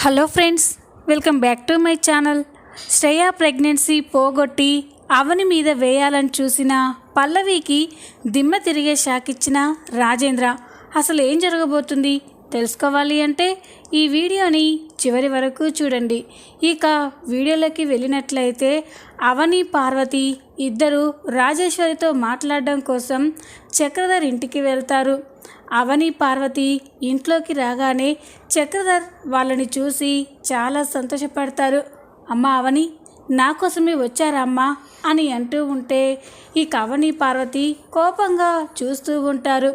Hello friends, welcome back to my channel. Shreya pregnancy పోగొట్టి అవని మీద వేయాలని చూసిన పల్లవికి దిమ్మ తిరిగే షాక్ ఇచ్చిన రాజేంద్ర. అసలు ఏం జరగబోతుంది తెలుసుకోవాలి అంటే ఈ వీడియోని చివరి వరకు చూడండి. ఇక వీడియోలోకి వెళ్ళినట్లయితే అవని పార్వతి ఇద్దరు రాజేశ్వరితో మాట్లాడడం కోసం చక్రధర్ ఇంటికి వెళ్తారు. అవని పార్వతి ఇంట్లోకి రాగానే చక్రధర్ వాళ్ళని చూసి చాలా సంతోషపడతారు. అమ్మ అవని, నా కోసమే వచ్చారా అమ్మా అని అంటూ ఉంటే ఇక అవని పార్వతి కోపంగా చూస్తూ ఉంటారు.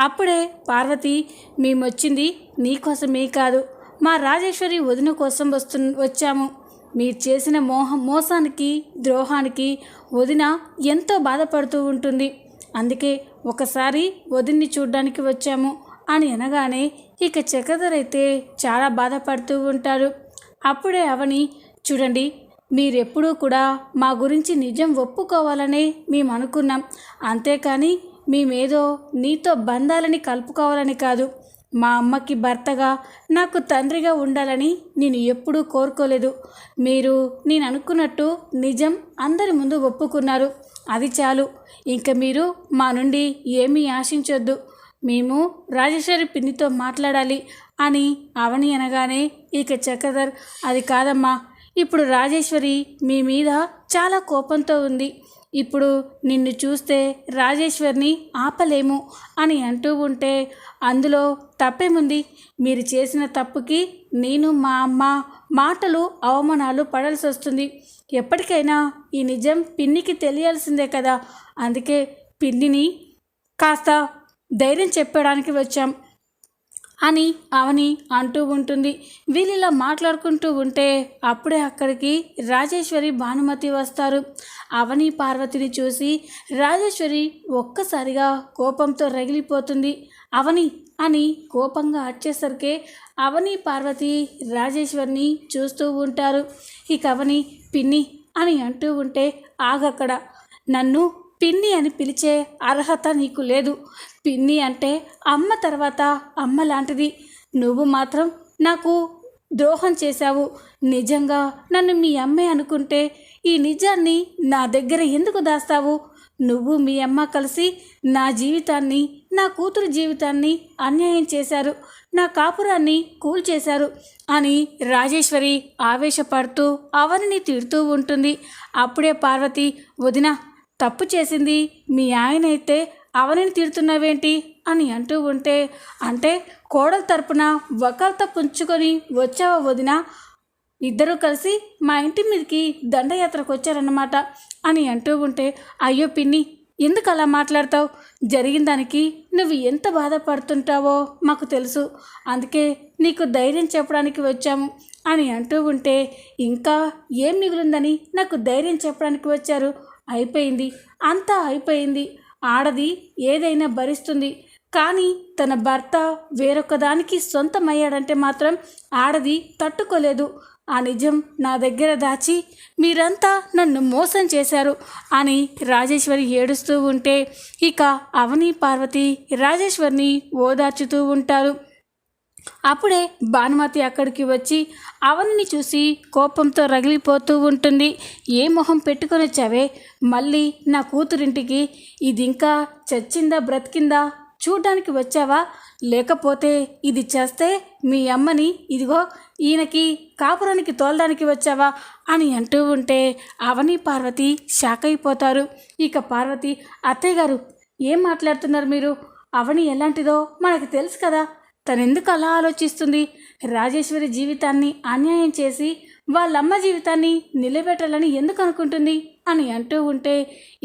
అప్పుడే పార్వతి, మేమొచ్చింది నీకోసమే కాదు, మా రాజేశ్వరి వదిన కోసం వచ్చాము. మీరు చేసిన మోసానికి ద్రోహానికి వదిన ఎంతో బాధపడుతూ ఉంటుంది. అందుకే ఒకసారి వదిన్ని చూడ్డానికి వచ్చాము అని అనగానే ఇక చక్రధర్ అయితే చాలా బాధపడుతూ ఉంటారు. అప్పుడే అవని, చూడండి, మీరెప్పుడూ కూడా మా గురించి నిజం ఒప్పుకోవాలనే మేము అనుకున్నాం, అంతేకాని మేమేదో నీతో బంధాలని కలుపుకోవాలని కాదు. మా అమ్మకి భర్తగా నాకు తండ్రిగా ఉండాలని నేను ఎప్పుడూ కోరుకోలేదు. మీరు నేను అనుకున్నట్టు నిజం అందరి ముందు ఒప్పుకున్నారు, అది చాలు. ఇంక మీరు మా నుండి ఏమీ ఆశించొద్దు. మేము రాజేశ్వరి పిన్నితో మాట్లాడాలి అని అవని అనగానే ఇక చక్రధర్, అది కాదమ్మా, ఇప్పుడు రాజేశ్వరి మీ మీద చాలా కోపంతో ఉంది. ఇప్పుడు నిన్ను చూస్తే రాజేశ్వరిని ఆపలేము అని అంటూ ఉంటే అందులో తప్పేముంది? మీరు చేసిన తప్పుకి నేను మా అమ్మ మాటలు అవమానాలు పడాల్సి వస్తుంది. ఎప్పటికైనా ఈ నిజం పిన్నికి తెలియాల్సిందే కదా. అందుకే పిన్నిని కాస్త ధైర్యం చెప్పడానికి వచ్చాం అని అవని అంటూ ఉంటుంది. వీళ్ళిలా మాట్లాడుకుంటూ ఉంటే అప్పుడే అక్కడికి రాజేశ్వరి భానుమతి వస్తారు. అవని పార్వతిని చూసి రాజేశ్వరి ఒక్కసారిగా కోపంతో రగిలిపోతుంది. అవని అని కోపంగా వచ్చేసరికి అవని పార్వతి రాజేశ్వరిని చూస్తూ ఉంటారు. ఇక అవని, పిన్ని అని అంటూ ఉంటే, ఆగక్కడ, నన్ను పిన్ని అని పిలిచే అర్హత నీకు లేదు. పిన్ని అంటే అమ్మ తర్వాత అమ్మ లాంటిది. నువ్వు మాత్రం నాకు ద్రోహం చేశావు. నిజంగా నన్ను మీ అమ్మే అనుకుంటే ఈ నిజాన్ని నా దగ్గర ఎందుకు దాస్తావు? నువ్వు మీ అమ్మ కలిసి నా జీవితాన్ని, నా కూతురు జీవితాన్ని అన్యాయం చేశారు, నా కాపురాన్ని కూల్చేశారు అని రాజేశ్వరి ఆవేశపడుతూ అవనిని తిడుతూ ఉంటుంది. అప్పుడే పార్వతి, వదిన, తప్పు చేసింది మీ ఆయన అయితే అవనిని తిడుతున్నావేంటి అని అంటూ ఉంటే, అంటే కోడల తరపున వకాల్తా పుంచుకొని వచ్చావా వదిన? ఇద్దరూ కలిసి మా ఇంటి మీదకి దండయాత్రకు వచ్చారన్నమాట అని అంటూ ఉంటే, అయ్యో పిన్ని, ఎందుకు అలా మాట్లాడతావు? జరిగిన దానికి నువ్వు ఎంత బాధపడుతుంటావో మాకు తెలుసు, అందుకే నీకు ధైర్యం చెప్పడానికి వచ్చాము అని అంటూ ఉంటే, ఇంకా ఏం మిగులుందని నాకు ధైర్యం చెప్పడానికి వచ్చారు? అయిపోయింది, అంతా అయిపోయింది. ఆడది ఏదైనా భరిస్తుంది, కానీ తన భర్త వేరొకదానికి సొంతమయ్యాడంటే మాత్రం ఆడది తట్టుకోలేదు. ఆ నిజం నా దగ్గర దాచి మీరంతా నన్ను మోసం చేశారు అని రాజేశ్వరి ఏడుస్తూ ఉంటే ఇక అవని పార్వతి రాజేశ్వరిని ఓదార్చుతూ ఉంటారు. అప్పుడే భానుమతి అక్కడికి వచ్చి అవనిని చూసి కోపంతో రగిలిపోతూ ఉంటుంది. ఏ మొహం పెట్టుకొని వచ్చావే మళ్ళీ నా కూతురింటికి? ఇది ఇంకా చచ్చిందా బ్రతికిందా చూడ్డానికి వచ్చావా? లేకపోతే ఇది చేస్తే మీ అమ్మని ఇదిగో ఈయనకి కాపురానికి తోలడానికి వచ్చావా అని అంటూ ఉంటే అవని పార్వతి షాక్ అయిపోతారు. ఇక పార్వతి, అత్తయ్య గారు, ఏం మాట్లాడుతున్నారు మీరు? అవని ఎలాంటిదో మనకు తెలుసు కదా. తనెందుకు అలా ఆలోచిస్తుంది? రాజేశ్వరి జీవితాన్ని అన్యాయం చేసి వాళ్ళమ్మ జీవితాన్ని నిలబెట్టాలని ఎందుకు అనుకుంటుంది అని అంటూ ఉంటే,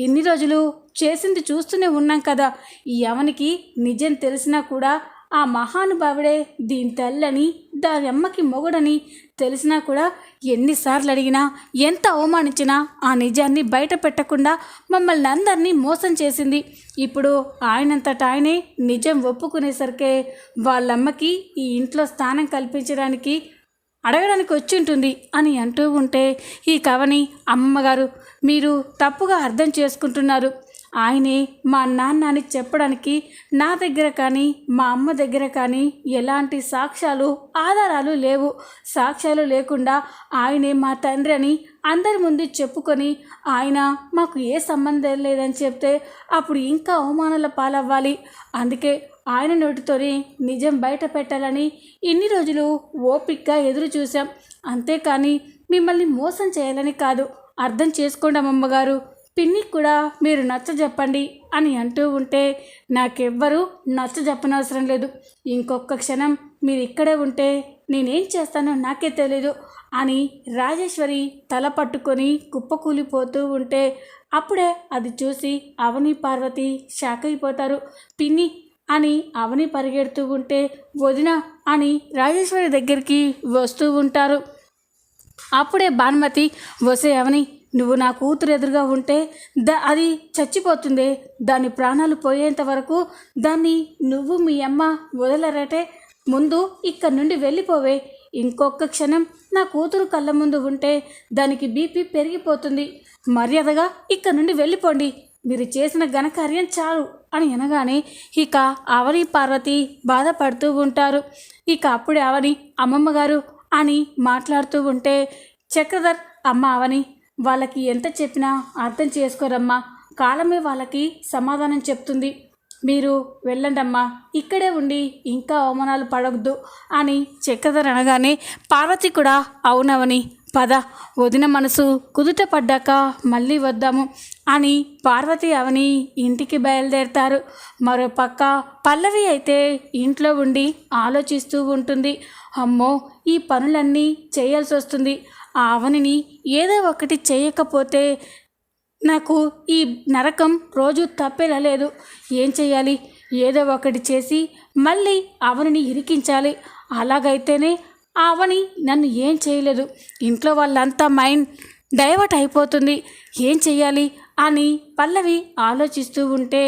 ఇన్ని రోజులు చేసింది చూస్తూనే ఉన్నాం కదా. ఈ అవనికి నిజం తెలిసినా కూడా ఆ మహానుభావుడే దీని తల్లని, దాని అమ్మకి మొగుడని తెలిసినా కూడా ఎన్నిసార్లు అడిగినా, ఎంత అవమానించినా ఆ నిజాన్ని బయట పెట్టకుండా మమ్మల్ని అందరినీ మోసం చేసింది. ఇప్పుడు ఆయనంతటా ఆయనే నిజం ఒప్పుకునేసరికే వాళ్ళమ్మకి ఈ ఇంట్లో స్థానం కల్పించడానికి అడగడానికి వచ్చి ఉంటుంది అని అంటూ ఉంటే ఈ కవని, అమ్మగారు, మీరు తప్పుగా అర్థం చేసుకుంటున్నారు. ఆయనే మా నాన్న అని చెప్పడానికి నా దగ్గర కానీ మా అమ్మ దగ్గర కానీ ఎలాంటి సాక్ష్యాలు ఆధారాలు లేవు. సాక్ష్యాలు లేకుండా ఆయనే మా తండ్రి అని అందరి ముందు చెప్పుకొని ఆయన మాకు ఏ సంబంధం లేదని చెప్తే అప్పుడు ఇంకా అవమానాల పాలవ్వాలి. అందుకే ఆయన నోటితోనే నిజం బయట పెట్టాలని ఇన్ని రోజులు ఓపికగా ఎదురు చూసాం. అంతేకాని మిమ్మల్ని మోసం చేయాలని కాదు. అర్థం చేసుకోండి అమ్మమ్మగారు. పిన్నికి కూడా మీరు నచ్చ చెప్పండి అని అంటూ ఉంటే నాకెవ్వరూ నచ్చ చెప్పనవసరం లేదు. ఇంకొక క్షణం మీరు ఇక్కడే ఉంటే నేనేం చేస్తానో నాకే తెలీదు అని రాజేశ్వరి తల పట్టుకొని కుప్పకూలిపోతూ ఉంటే అప్పుడే అది చూసి అవని పార్వతి షాక్ అయిపోతారు. పిన్ని అని అవని పరిగెడుతూ ఉంటే వదిన అని రాజేశ్వరి దగ్గరికి వస్తూ ఉంటారు. అప్పుడే భానుమతి, వసే అవని, నువ్వు నా కూతురు ఎదురుగా ఉంటే అది చచ్చిపోతుంది. దాని ప్రాణాలు పోయేంత వరకు దాన్ని నువ్వు మీ అమ్మ వదలరటే. ముందు ఇక్కడి నుండి వెళ్ళిపోవే. ఇంకొక క్షణం నా కూతురు కళ్ళ ముందు ఉంటే దానికి బీపీ పెరిగిపోతుంది. మర్యాదగా ఇక్కడి నుండి వెళ్ళిపోండి. మీరు చేసిన ఘనకార్యం చాలు అని అనగానే ఇక అవని పార్వతి బాధపడుతూ ఉంటారు. ఇక అప్పుడే అవని, అమ్మమ్మగారు అని మాట్లాడుతూ ఉంటే చక్రధర్, అమ్మ అవని, వాళ్ళకి ఎంత చెప్పినా అర్థం చేసుకోరమ్మా. కాలమే వాళ్ళకి సమాధానం చెప్తుంది. మీరు వెళ్ళండమ్మా, ఇక్కడే ఉండి ఇంకా అవమానాలు పడవద్దు అని చక్రధర్ అనగానే పార్వతి కూడా అవునవని, పద, వదిన మనసు కుదుట పడ్డాక మళ్ళీ వద్దాము అని పార్వతి అవని ఇంటికి బయలుదేరతారు. మరోపక్క పల్లవి అయితే ఇంట్లో ఉండి ఆలోచిస్తూ ఉంటుంది. అమ్మో, ఈ పనులన్నీ చేయాల్సి వస్తుంది. ఆ అవనిని ఏదో ఒకటి చేయకపోతే నాకు ఈ నరకం రోజు తప్పేలా లేదు. ఏం చేయాలి? ఏదో ఒకటి చేసి మళ్ళీ అవనిని ఇరికించాలి. అలాగైతేనే ఆ అవని నన్ను ఏం చేయలేదు. ఇంట్లో వాళ్ళంతా మైండ్ డైవర్ట్ అయిపోతుంది. ఏం చెయ్యాలి అని పల్లవి ఆలోచిస్తూ ఉంటే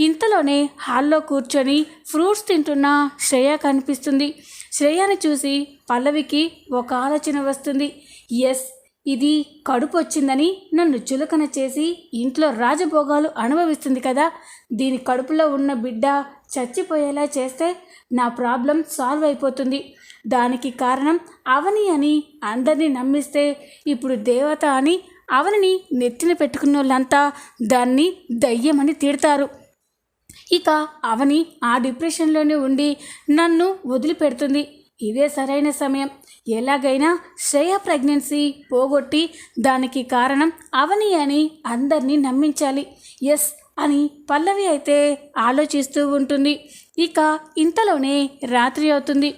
ఇంతలోనే హాల్లో కూర్చొని ఫ్రూట్స్ తింటున్న శ్రేయ కనిపిస్తుంది. శ్రేయని చూసి పల్లవికి ఒక ఆలోచన వస్తుంది. ఎస్, ఇది కడుపు వచ్చిందని నన్ను చులకన చేసి ఇంట్లో రాజభోగాలు అనుభవిస్తుంది కదా. దీని కడుపులో ఉన్న బిడ్డ చచ్చిపోయేలా చేస్తే నా ప్రాబ్లం సాల్వ్ అయిపోతుంది. దానికి కారణం అవని అని అందరినీ నమ్మిస్తే ఇప్పుడు దేవత అని అవనిని నెత్తిన పెట్టుకున్న వాళ్ళంతా దాన్ని దయ్యమని తిడతారు. ఇక అవని ఆ డిప్రెషన్లోనే ఉండి నన్ను వదిలిపెడుతుంది. ఇదే సరైన సమయం. ఎలాగైనా శ్రేయ ప్రెగ్నెన్సీ పోగొట్టి దానికి కారణం అవని అని అందరినీ నమ్మించాలి. ఎస్ అని పల్లవి అయితే ఆలోచిస్తూ ఉంటుంది. ఇక ఇంతలోనే రాత్రి అవుతుంది.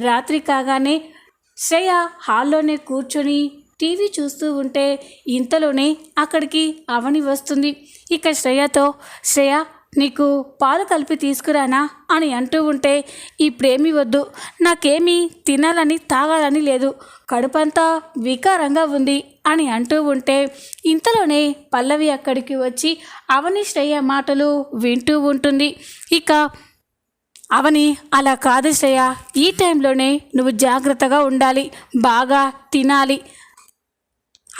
రాత్రి కాగానే శ్రేయ హాల్లోనే కూర్చొని టీవీ చూస్తూ ఉంటే ఇంతలోనే అక్కడికి అవని వస్తుంది. ఇక శ్రేయతో, శ్రేయ నీకు పాలు కలిపి తీసుకురానా అని అంటూ ఉంటే ఇప్పుడేమీ వద్దు, నాకేమీ తినాలని తాగాలని లేదు, కడుపంతా వికారంగా ఉంది అని అంటూ ఉంటే ఇంతలోనే పల్లవి అక్కడికి వచ్చి అవని శ్రేయ మాటలు వింటూ ఉంటుంది. ఇక అవని, అలా కాదు శ్రేయ, ఈ టైంలోనే నువ్వు జాగ్రత్తగా ఉండాలి, బాగా తినాలి,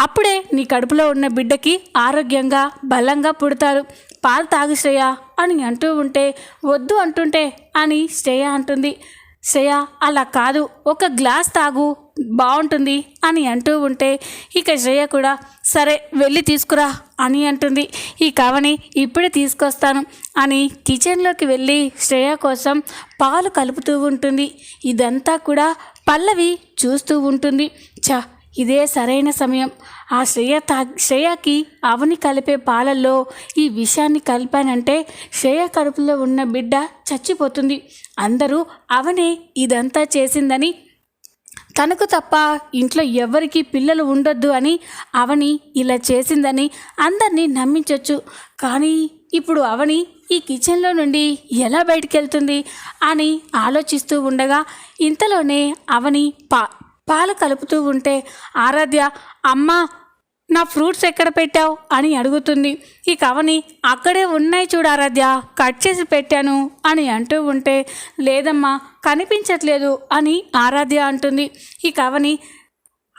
అప్పుడే నీ కడుపులో ఉన్న బిడ్డకి ఆరోగ్యంగా బలంగా పుడతారు, పాలు తాగు శ్రేయ అని అంటూ ఉంటే వద్దు అంటుంటే అని శ్రేయ అంటుంది. శ్రేయ, అలా కాదు, ఒక గ్లాస్ తాగు బాగుంటుంది అని అంటూ ఉంటే ఇక శ్రేయ కూడా సరే వెళ్ళి తీసుకురా అని అంటుంది. ఈ కవని ఇప్పుడే తీసుకొస్తాను అని కిచెన్లోకి వెళ్ళి శ్రేయ కోసం పాలు కలుపుతూ ఉంటుంది. ఇదంతా కూడా పల్లవి చూస్తూ ఉంటుంది. ఇదే సరైన సమయం. ఆ శ్రేయకి అవని కలిపే పాలల్లో ఈ విషయాన్ని కలిపానంటే శ్రేయ కడుపులో ఉన్న బిడ్డ చచ్చిపోతుంది. అందరూ అవనే ఇదంతా చేసిందని, తనకు తప్ప ఇంట్లో ఎవరికి పిల్లలు ఉండొద్దు అని అవని ఇలా చేసిందని అందరినీ నమ్మించవచ్చు. కానీ ఇప్పుడు అవని ఈ కిచెన్లో నుండి ఎలా బయటికి వెళ్తుంది అని ఆలోచిస్తూ ఉండగా ఇంతలోనే అవని పాలు కలుపుతూ ఉంటే ఆరాధ్య, అమ్మ నా ఫ్రూట్స్ ఎక్కడ పెట్టావు అని అడుగుతుంది. ఇక అవని, అక్కడే ఉన్నాయి చూడు ఆరాధ్య, కట్ చేసి పెట్టాను అని అంటూ ఉంటే లేదమ్మా కనిపించట్లేదు అని ఆరాధ్య అంటుంది. ఇక అవని,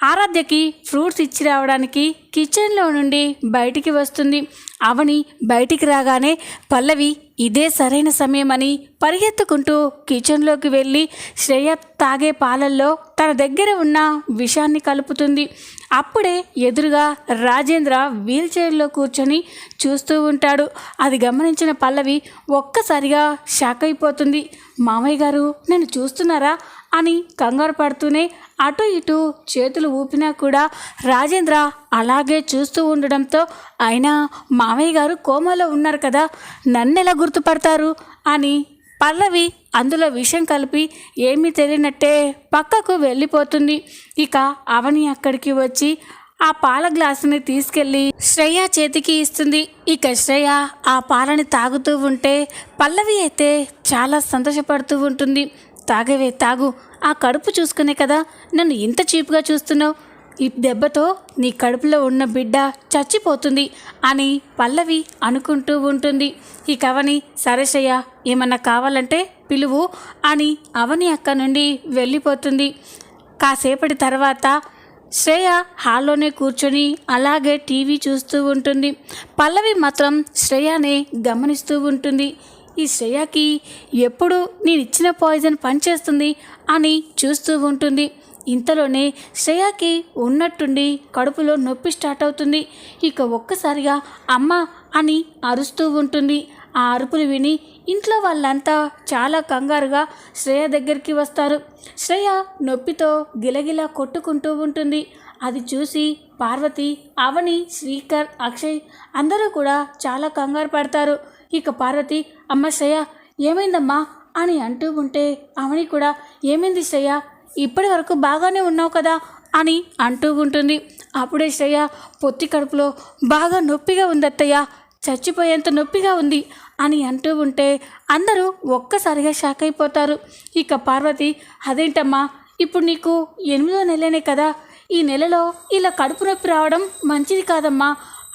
ఆరాధ్యకి ఫ్రూట్స్ ఇచ్చి రావడానికి కిచెన్లో నుండి బయటికి వస్తుంది. అవని బయటికి రాగానే పల్లవి ఇదే సరైన సమయమని పరిగెత్తుకుంటూ కిచెన్లోకి వెళ్ళి శ్రేయ తాగే పాలల్లో తన దగ్గర ఉన్న విషాన్ని కలుపుతుంది. అప్పుడే ఎదురుగా రాజేంద్ర వీల్ చైర్లో కూర్చొని చూస్తూ ఉంటాడు. అది గమనించిన పల్లవి ఒక్కసారిగా షాక్ అయిపోతుంది. మామయ్య గారు నన్ను చూస్తున్నారా అని కంగారు పడుతూనే అటు ఇటు చేతులు ఊపినా కూడా రాజేంద్ర అలాగే చూస్తూ ఉండడంతో అయినా మామయ్య గారు కోమాలో ఉన్నారు కదా, నన్నెలా గుర్తుపడతారు అని పల్లవి అందులో విషయం కలిపి ఏమీ తెలియనట్టే పక్కకు వెళ్ళిపోతుంది. ఇక అవని అక్కడికి వచ్చి ఆ పాల గ్లాసుని తీసుకెళ్ళి శ్రేయ చేతికి ఇస్తుంది. ఇక శ్రేయ ఆ పాలని తాగుతూ ఉంటే పల్లవి అయితే చాలా సంతోషపడుతూ ఉంటుంది. తాగవే తాగు, ఆ కడుపు చూసుకునే కదా నన్ను ఇంత చీప్గా చూస్తున్నావు, ఈ దెబ్బతో నీ కడుపులో ఉన్న బిడ్డ చచ్చిపోతుంది అని పల్లవి అనుకుంటూ ఉంటుంది. ఇక అవని సరే శ్రేయ ఏమన్నా కావాలంటే పిలువు అని అవని అక్క నుండి వెళ్ళిపోతుంది. కాసేపటి తర్వాత శ్రేయ హాల్లోనే కూర్చొని అలాగే టీవీ చూస్తూ ఉంటుంది. పల్లవి మాత్రం శ్రేయనే గమనిస్తూ ఉంటుంది. ఈ శ్రేయకి ఎప్పుడు నేను ఇచ్చిన పాయిజన్ పనిచేస్తుంది అని చూస్తూ ఉంటుంది. ఇంతలోనే శ్రేయకి ఉన్నట్టుండి కడుపులో నొప్పి స్టార్ట్ అవుతుంది. ఇక ఒక్కసారిగా అమ్మ అని అరుస్తూ ఉంటుంది. ఆ అరుపులు విని ఇంట్లో వాళ్ళంతా చాలా కంగారుగా శ్రేయ దగ్గరికి వస్తారు. శ్రేయ నొప్పితో గిలగిలా కొట్టుకుంటూ ఉంటుంది. అది చూసి పార్వతి, అవని, శ్రీకర్, అక్షయ్ అందరూ కూడా చాలా కంగారు పడతారు. ఇక పార్వతి అమ్మ శ్రేయ ఏమైందమ్మా అని అంటూ ఉంటే అవని కూడా ఏమైంది శ్రేయ, ఇప్పటి వరకు బాగానే ఉన్నావు కదా అని అంటూ ఉంటుంది. అప్పుడే శ్రేయ పొత్తి కడుపులో బాగా నొప్పిగా ఉందత్తయ్య, చచ్చిపోయేంత నొప్పిగా ఉంది అని అంటూ ఉంటే అందరూ ఒక్కసారిగా షాక్ అయిపోతారు. ఇక పార్వతి అదేంటమ్మా ఇప్పుడు నీకు 8వ నెలనే కదా, ఈ నెలలో ఇలా కడుపు నొప్పి రావడం మంచిది కాదమ్మా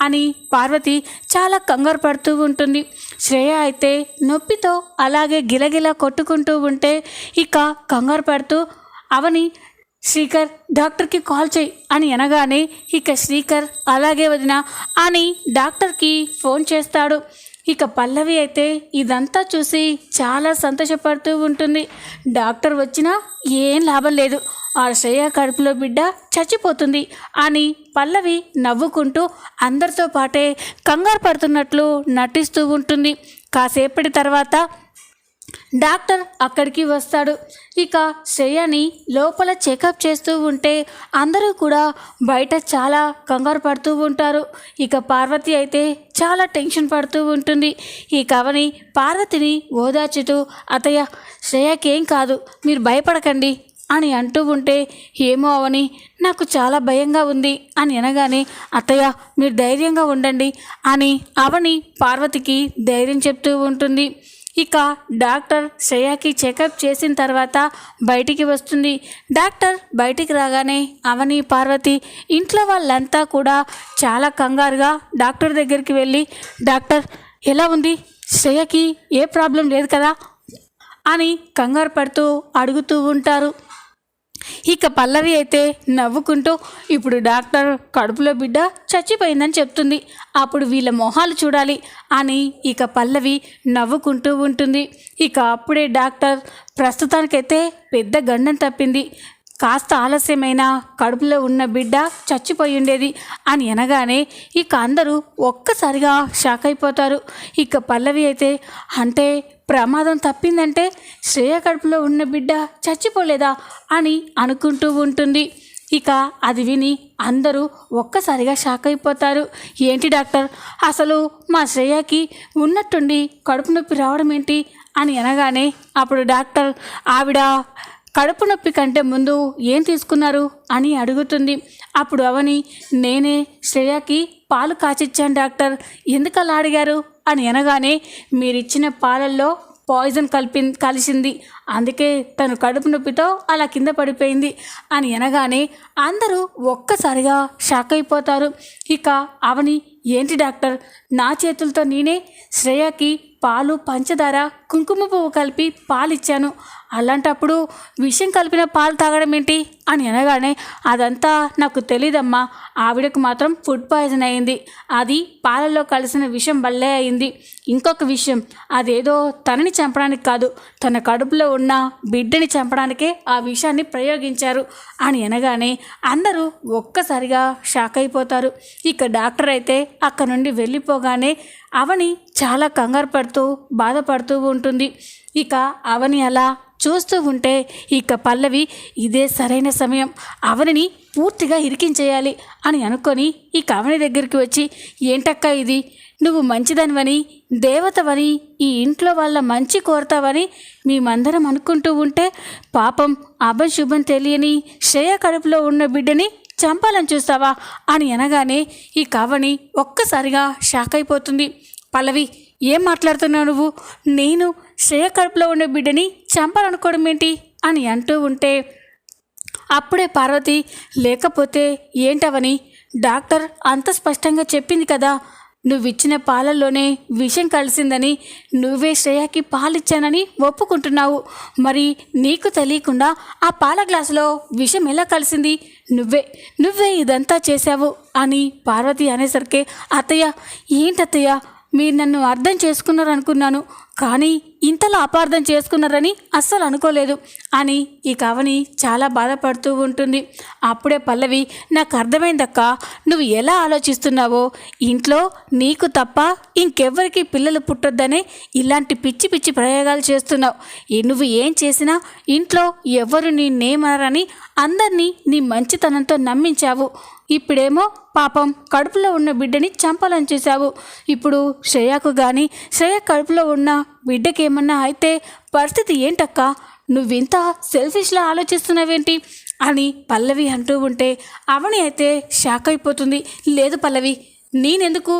అని పార్వతి చాలా కంగారు పడుతూ ఉంటుంది. శ్రేయ అయితే నొప్పితో అలాగే గిలగిలా కొట్టుకుంటూ ఉంటే ఇక కంగారు పడుతూ అవని శ్రీకర్ డాక్టర్కి కాల్ చేయి అని అనగానే ఇక శ్రీకర్ అలాగే వదిన అని డాక్టర్కి ఫోన్ చేస్తాడు. ఇక పల్లవి అయితే ఇదంతా చూసి చాలా సంతోషపడుతూ ఉంటుంది. డాక్టర్ వచ్చినా ఏం లాభం లేదు, ఆ శ్రేయ కడుపులో బిడ్డ చచ్చిపోతుంది అని పల్లవి నవ్వుకుంటూ అందరితో పాటే కంగారు పడుతున్నట్లు నటిస్తూ ఉంటుంది. కాసేపటి తర్వాత డాక్టర్ అక్కడికి వస్తాడు. ఇక శ్రేయని లోపల చెకప్ చేస్తూ ఉంటే అందరూ కూడా బయట చాలా కంగారు పడుతూ ఉంటారు. ఇక పార్వతి అయితే చాలా టెన్షన్ పడుతూ ఉంటుంది. ఈ కవని పార్వతిని ఓదార్చుతూ అత్తయ్య శ్రేయకేం కాదు, మీరు భయపడకండి అని అంటూ ఉంటే ఏమో అవని నాకు చాలా భయంగా ఉంది అని అనగానే అత్తయ్య మీరు ధైర్యంగా ఉండండి అని అవని పార్వతికి ధైర్యం చెప్తూ ఉంటుంది. ఇక డాక్టర్ శ్రేయకి చెకప్ చేసిన తర్వాత బయటికి వస్తుంది. డాక్టర్ బయటికి రాగానే అవని పార్వతి ఇంట్లో వాళ్ళంతా కూడా చాలా కంగారుగా డాక్టర్ దగ్గరికి వెళ్ళి డాక్టర్ ఎలా ఉంది, శ్రేయకి ఏ ప్రాబ్లం లేదు కదా అని కంగారు పడుతూ అడుగుతూ ఉంటారు. ఇక పల్లవి అయితే నవ్వుకుంటూ ఇప్పుడు డాక్టర్ కడుపులో బిడ్డ చచ్చిపోయిందని చెప్తుంది, అప్పుడు వీళ్ళ మొహాలు చూడాలి అని ఇక పల్లవి నవ్వుకుంటూ ఉంటుంది. ఇక అప్పుడే డాక్టర్ ప్రస్తుతానికైతే పెద్ద గండం తప్పింది, కాస్త ఆలస్యమైన కడుపులో ఉన్న బిడ్డ చచ్చిపోయి ఉండేది అని అనగానే ఇక అందరూ ఒక్కసారిగా షాక్ అయిపోతారు. ఇక పల్లవి అయితే అంటే ప్రమాదం తప్పిందంటే శ్రేయ కడుపులో ఉన్న బిడ్డ చచ్చిపోలేదా అని అనుకుంటూ ఉంటుంది. ఇక అది విని అందరూ ఒక్కసారిగా షాక్ అయిపోతారు. ఏంటి డాక్టర్ అసలు మా శ్రేయకి ఉన్నట్టుండి కడుపు నొప్పి రావడం ఏంటి అని అనగానే అప్పుడు డాక్టర్ ఆవిడ కడుపు నొప్పి కంటే ముందు ఏం తీసుకున్నారు అని అడుగుతుంది. అప్పుడు అవని నేనే శ్రేయకి పాలు కాచిచ్చాను డాక్టర్, ఎందుకు అలా అడిగారు అని అనగానే మీరిచ్చిన పాలల్లో పాయిజన్ కలిసింది, అందుకే తను కడుపు నొప్పితో అలా కింద పడిపోయింది అని అనగానే అందరూ ఒక్కసారిగా షాక్ అయిపోతారు. ఇక అవని ఏంటి డాక్టర్, నా చేతులతో నేనే శ్రేయకి పాలు, పంచదార, కుంకుమ పువ్వు కలిపి పాలిచ్చాను, అలాంటప్పుడు విషం కలిపిన పాలు తాగడం ఏంటి అని అనగానే, అదంతా నాకు తెలీదమ్మా, ఆవిడకు మాత్రం ఫుడ్ పాయిజన్ అయింది, అది పాలలో కలిసిన విషం వల్లే అయింది. ఇంకొక విషయం, అదేదో తనని చంపడానికి కాదు, తన కడుపులో ఉన్న బిడ్డని చంపడానికే ఆ విషాన్ని ప్రయోగించారు అని అనగానే అందరూ ఒక్కసారిగా షాక్ అయిపోతారు. ఇక డాక్టర్ అయితే అక్కడ నుండి వెళ్ళిపోగానే అవని చాలా కంగారు పడుతూ బాధపడుతూ ఉంటుంది. ఇక అవని అలా చూస్తూ ఉంటే ఇక పల్లవి ఇదే సరైన సమయం, అవనిని పూర్తిగా ఇరికించేయాలి అని అనుకొని ఇక అవని దగ్గరికి వచ్చి, ఏంటక్క ఇది, నువ్వు మంచిదనివని, దేవతవని, ఈ ఇంట్లో వాళ్ళ మంచి కోరతావని మేమందరం అనుకుంటూ ఉంటే పాపం అభశుభం తెలియని శ్రేయ కడుపులో ఉన్న బిడ్డని చంపాలని చూస్తావా అని అనగానే ఈ అవని ఒక్కసారిగా షాక్ అయిపోతుంది. పల్లవి, ఏం మాట్లాడుతున్నావు నువ్వు, నేను శ్రేయ కడుపులో ఉన్న బిడ్డని చంపాలనుకోవడం ఏంటి అని అంటూ ఉంటే అప్పుడే పార్వతి, లేకపోతే ఏంటవని, డాక్టర్ అంత స్పష్టంగా చెప్పింది కదా, నువ్విచ్చిన పాలల్లోనే విషం కలిసిందని, నువ్వే శ్రేయకి పాలిచ్చానని ఒప్పుకుంటున్నావు, మరి నీకు తెలియకుండా ఆ పాల గ్లాసులో విషం ఎలా కలిసింది, నువ్వే ఇదంతా చేశావు అని పార్వతి అనేసరికి, అత్తయ్య, ఏంటత్తయ్య, మీరు నన్ను అర్థం చేసుకున్నారనుకున్నాను, కానీ ఇంతలా అపార్థం చేసుకున్నారని అస్సలు అనుకోలేదు అని ఈ అవని చాలా బాధపడుతూ ఉంటుంది. అప్పుడే పల్లవి, నాకు అర్థమైందక్క, నువ్వు ఎలా ఆలోచిస్తున్నావో, ఇంట్లో నీకు తప్ప ఇంకెవ్వరికి పిల్లలు పుట్టొద్దనే ఇలాంటి పిచ్చి పిచ్చి ప్రయోగాలు చేస్తున్నావు. నువ్వు ఏం చేసినా ఇంట్లో ఎవరు నిన్నేమనరని అందరినీ నీ మంచితనంతో నమ్మించావు. ఇప్పుడేమో పాపం కడుపులో ఉన్న బిడ్డని చంపాలని చూశావు. ఇప్పుడు శ్రేయకు కానీ శ్రేయ కడుపులో ఉన్న బిడ్డకేమన్నా అయితే పరిస్థితి ఏంటక్క, నువ్వింత సెల్ఫిష్లా ఆలోచిస్తున్నావేంటి అని పల్లవి అంటూ ఉంటే అవని అయితే షాక్ అయిపోతుంది. లేదు పల్లవి, నేనెందుకు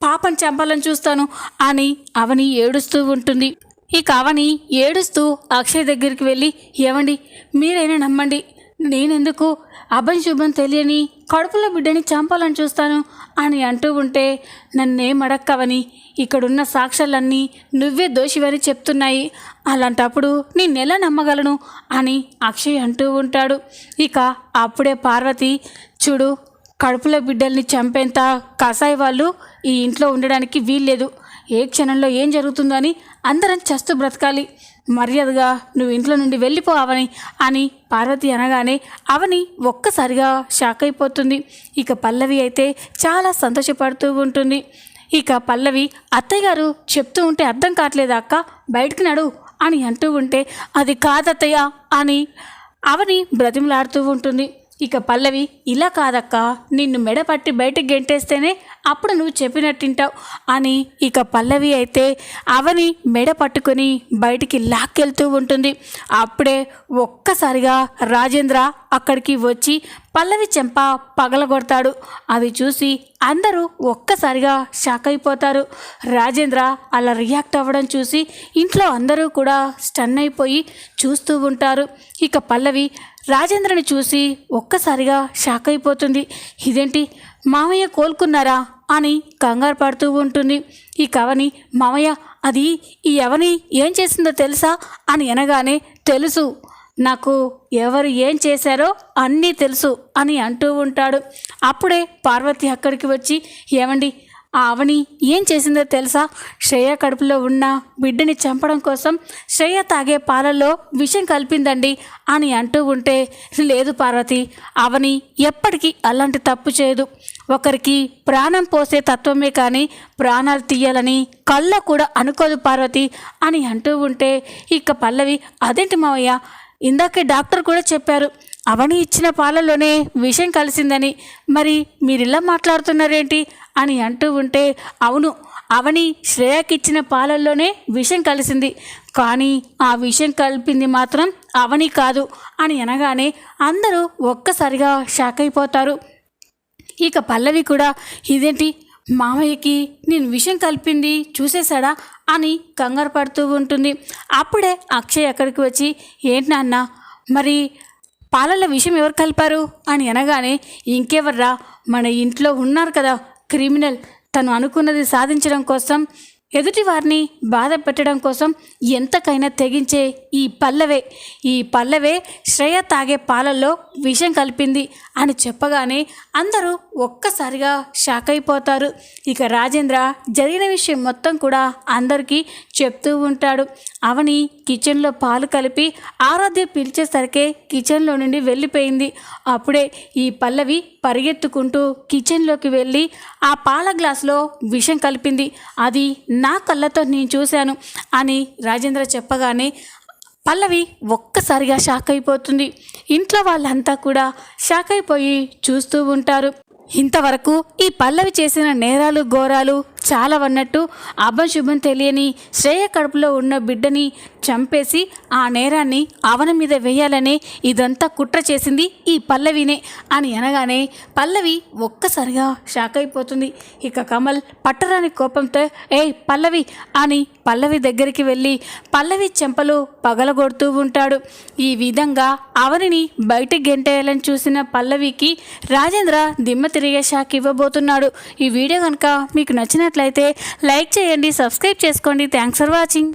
పాపని చంపాలని చూస్తాను అని అవని ఏడుస్తూ ఉంటుంది. ఇక అవని ఏడుస్తూ అక్షయ్ దగ్గరికి వెళ్ళి, ఏమండి, మీరైనా నమ్మండి, నేనెందుకు అభంశుభం తెలియని కడుపులో బిడ్డని చంపాలని చూస్తాను అని అంటూ ఉంటే, నన్నేం అడక్కవని, ఇక్కడున్న సాక్ష్యాలన్నీ నువ్వే దోషివని చెప్తున్నాయి, అలాంటప్పుడు నేనెలా నమ్మగలను అని అక్షయ్ అంటూ ఉంటాడు. ఇక అప్పుడే పార్వతి, చూడు, కడుపులో బిడ్డల్ని చంపేంత కసాయి వాళ్ళు ఈ ఇంట్లో ఉండడానికి వీల్లేదు, ఏ క్షణంలో ఏం జరుగుతుందో అని అందరం చస్తూ బ్రతకాలి, మర్యాదగా నువ్వు ఇంట్లో నుండి వెళ్ళిపోవని అని పార్వతి అనగానే అవని ఒక్కసారిగా షాక్ అయిపోతుంది. ఇక పల్లవి అయితే చాలా సంతోషపడుతూ ఉంటుంది. ఇక పల్లవి, అత్తయ్య గారు చెప్తూ ఉంటే అర్థం కావట్లేదా అక్క, బయటికి నడు అని అంటూ ఉంటే, అది కాదత్తయ్య అని అవని బ్రతిమలాడుతూ ఉంటుంది. ఇక పల్లవి, ఇలా కాదక్క, నిన్ను మెడపట్టి బయటకు గెంటేస్తేనే అప్పుడు నువ్వు చెప్పినట్టింటావు అని ఇక పల్లవి అయితే అవని మెడ పట్టుకొని బయటికి లాక్కెళ్తూ ఉంటుంది. అప్పుడే ఒక్కసారిగా రాజేంద్ర అక్కడికి వచ్చి పల్లవి చెంప పగలగొడతాడు. అది చూసి అందరూ ఒక్కసారిగా షాక్ అయిపోతారు. రాజేంద్ర అలా రియాక్ట్ అవ్వడం చూసి ఇంట్లో అందరూ కూడా స్టన్ అయిపోయి చూస్తూ ఉంటారు. ఇక పల్లవి రాజేంద్రని చూసి ఒక్కసారిగా షాక్ అయిపోతుంది. ఇదేంటి, మామయ్య కోలుకున్నారా అని కంగారు పడుతూ ఉంటుంది. ఈ అవని, మామయ్య, అది ఈ అవని ఏం చేసిందో తెలుసా అని అనగానే, తెలుసు, నాకు ఎవరు ఏం చేశారో అన్నీ తెలుసు అని అంటూ ఉంటాడు. అప్పుడే పార్వతి అక్కడికి వచ్చి, ఏమండి, ఆ అవని ఏం చేసిందో తెలుసా, శ్రేయ కడుపులో ఉన్న బిడ్డని చంపడం కోసం శ్రేయ తాగే పాలల్లో విషం కలిపిందండి అని అంటూ ఉంటే, లేదు పార్వతి, అవని ఎప్పటికీ అలాంటి తప్పు చేయదు, ఒకరికి ప్రాణం పోసే తత్వమే కానీ ప్రాణాలు తీయాలని కళ్ళ కూడా అనుకోదు పార్వతి అని అంటూ ఉంటే, ఇక పల్లవి, అదేంటి మావయ్య, ఇందాకే డాక్టర్ కూడా చెప్పారు అవని ఇచ్చిన పాలల్లోనే విషం కలిసిందని, మరి మీరిలా మాట్లాడుతున్నారేంటి అని అంటూ ఉంటే, అవును, అవని శ్రేయకి ఇచ్చిన పాలల్లోనే విషం కలిసింది, కానీ ఆ విషం కలిపింది మాత్రం అవని కాదు అని అనగానే అందరూ ఒక్కసారిగా షాక్ అయిపోతారు. ఇక పల్లవి కూడా, ఇదేంటి, మామయ్యకి నేను విషం కలిపింది చూసేశాడా అని కంగారు పడుతూ ఉంటుంది. అప్పుడే అక్షయ్ అక్కడికి వచ్చి, ఏంటి నాన్న, మరి పాలల్లో విషం ఎవరు కలిపారు అని అనగానే, ఇంకెవర్రా, మన ఇంట్లో ఉన్నారు కదా క్రిమినల్, తను అనుకున్నది సాధించడం కోసం, ఎదుటి వారిని బాధ పెట్టడం కోసం ఎంతకైనా తెగించే ఈ పల్లవే శ్రేయ తాగే పాలల్లో విషం కలిపింది అని చెప్పగానే అందరూ ఒక్కసారిగా షాక్ అయిపోతారు. ఇక రాజేంద్ర జరిగిన విషయం మొత్తం కూడా అందరికీ చెప్తూ ఉంటాడు. అవని కిచెన్లో పాలు కలిపి ఆరాధ్య పిలిచేసరికే కిచెన్లో నుండి వెళ్ళిపోయింది. అప్పుడే ఈ పల్లవి పరిగెత్తుకుంటూ కిచెన్లోకి వెళ్ళి ఆ పాల గ్లాసులో విషం కలిపింది. అది నా కళ్ళతో నేను చూశాను అని రాజేంద్ర చెప్పగానే పల్లవి ఒక్కసారిగా షాక్ అయిపోతుంది. ఇంట్లో వాళ్ళంతా కూడా షాక్ అయిపోయి చూస్తూ ఉంటారు. ఇంతవరకు ఈ పల్లవి చేసిన నేరాలు ఘోరాలు చాలా అన్నట్టు అభంశుభం తెలియని శ్రేయ కడుపులో ఉన్న బిడ్డని చంపేసి ఆ నేరాన్ని అవని మీద వేయాలనే ఇదంతా కుట్ర చేసింది ఈ పల్లవినే అని అనగానే పల్లవి ఒక్కసారిగా షాక్ అయిపోతుంది. ఇక కమల్ పట్టరాని కోపంతో పల్లవి అని పల్లవి దగ్గరికి వెళ్ళి పల్లవి చెంపలు పగలగొడుతూ ఉంటాడు. ఈ విధంగా అవనిని బయటికి గెంటేయాలని చూసిన పల్లవికి రాజేంద్ర దిమ్మ తిరిగే షాక్ ఇవ్వబోతున్నాడు. ఈ వీడియో కనుక మీకు నచ్చినట్లయితే లైక్ చేయండి, సబ్స్క్రైబ్ చేసుకోండి. Thanks for watching.